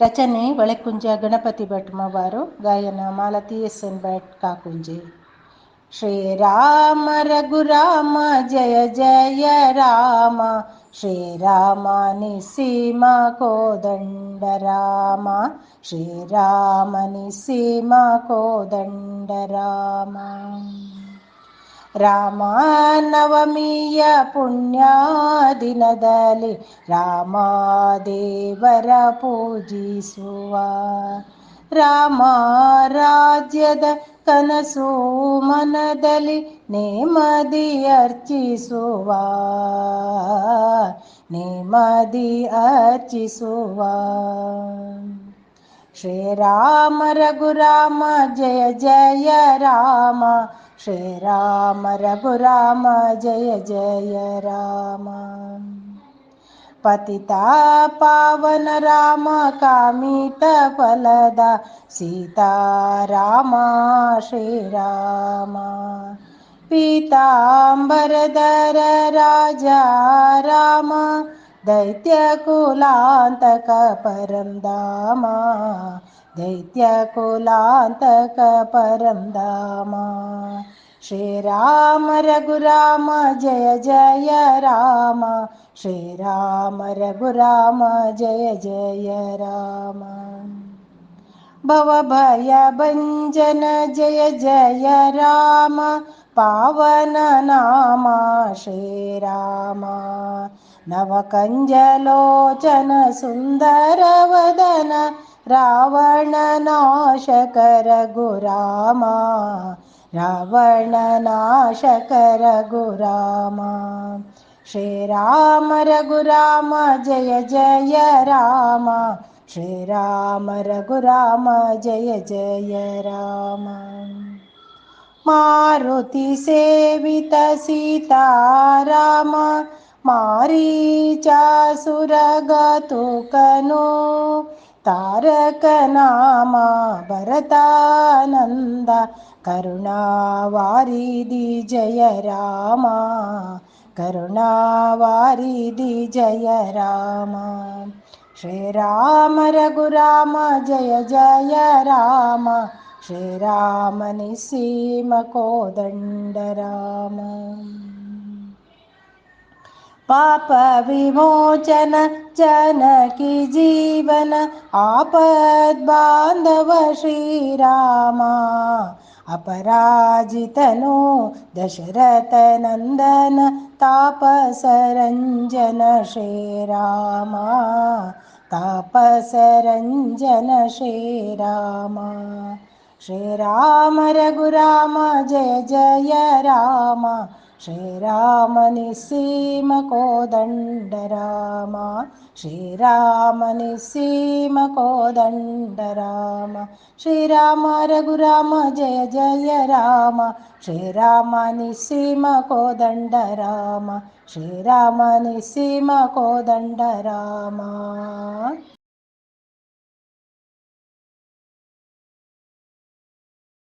ರಚನೆ ಹೊಳೆಕುಂಜ ಗಣಪತಿ ಭಟ್ ಮವಾರು. ಗಾಯನ ಮಾಲತಿ ಎಸ್.ಎನ್. ಭಟ್ ಕಾಕುಂಜೆ. ಶ್ರೀರಾಮ ರಘುರಾಮ ಜಯ ಜಯ ರಾಮ, ಶ್ರೀರಾಮ ನಿಸ್ಸೀಮ ಕೋದಂಡ ರಾಮ, ಶ್ರೀರಾಮ ನಿಸ್ಸೀಮ ಕೋದಂಡ ರಾಮ. ರಾಮ ನವಮಿಯ ಪುಣ್ಯ ದಿನದಲ್ಲಿ ರಾಮ ದೇವರ ಪೂಜಿಸುವ, ರಾಮ ರಾಜ್ಯದ ಕನಸು ಮನದಲ್ಲಿ ನೇಮದಿ ಅರ್ಚಿಸುವ, ನೇಮದಿ ಅರ್ಚಿಸುವ. ಶ್ರೀರಾಮ ರಘುರಾಮ ಜಯ ಜಯ ರಾಮ, ಶ್ರೀರಾಮ ರಘುರಾಮ ಜಯ ಜಯ ರಾಮ. ಪತಿತ ಪಾವನ ರಾಮ ಕಾಮಿತ ಫಲದ ಸೀತಾರಾಮ ಶ್ರೀರಾಮ, ಪೀತಾಂಬರಧರ ರಾಜ ರಾಮ, ದೈತ್ಯ ಕುಲಾಂತಕ ಪರಂಧಾಮ, ದೈತ್ಯ ಕುಲಾಂತಕ ಪರಂಧಾಮ. ಶ್ರೀರಾಮ ರಘುರಾಮ ಜಯ ಜಯ ರಾಮ, ಶ್ರೀರಾಮ ರಘುರಾಮ ಜಯ ಜಯ ರಾಮ. ಭವಭಯ ಭಂಜನ ಜಯ ಜಯ ರಾಮ, ಪಾವನ ನಾಮ ಶ್ರೀರಾಮ, ನವಕಂಜಲೋಚನ ಸುಂದರ ವದನ, ರಾವಣ ನಾಶಕ ರಘುರಾಮ, ರಾವಣ ನಾಶಕ ರಘುರಾಮ. ಶ್ರೀರಾಮ ರಘುರಾಮ ಜಯ ಜಯ ರಾಮ, ಶ್ರೀರಾಮ ರಘುರಾಮ ಜಯ ಜಯ ರಾಮ. ಮಾರುತಿ ಸೇವಿತ ಸೀತಾರಾಮ, ಮಾರೀಚಾಸುರ ಘಾತುಕನು, ತಾರಕ ನಾಮ ಭರತಾನಂದ, ಕರುಣಾವಾರಿಧಿ ಜಯ ರಾಮ, ಕರುಣಾವಾರಿಧಿ ಜಯ ರಾಮ. ಶ್ರೀರಾಮ ರಘುರಾಮ ಜಯ ಜಯ ರಾಮ, ಶ್ರೀರಾಮ ನಿಸ್ಸೀಮ ಕೋದಂಡ ರಾಮ. ಪಾಪ ವಿಮೋಚನ ಜನಕಿ ಜೀವನ, ಆಪದ್ ಬಾಂಧವ ಶ್ರೀರಾಮ, ಅಪರಾಜಿತನು ದಶರಥ ನಂದನ, ತಾಪಸರಂಜನ ಶ್ರೀರಾಮ, ತಾಪಸರಂಜನ ಶ್ರೀರಾಮ. ಶ್ರೀರಾಮ ರಘುರಾಮ ಜಯ ಜಯ ರಾಮ, ಶ್ರೀರಾಮ ನಿಸ್ಸೀಮ ಕೋದಂಡ ರಾಮ, ಶ್ರೀರಾಮ ನಿಸ್ಸೀಮ ಕೋದಂಡ ರಾಮ. ಶ್ರೀರಾಮ ರಘುರಾಮ ಜಯ ಜಯ ರಾಮ, ಶ್ರೀರಾಮ ನಿಸ್ಸೀಮ ಕೋದಂಡ ರಾಮ, ಶ್ರೀರಾಮ ನಿಸ್ಸೀಮ ಕೋದಂಡ ರಾಮ.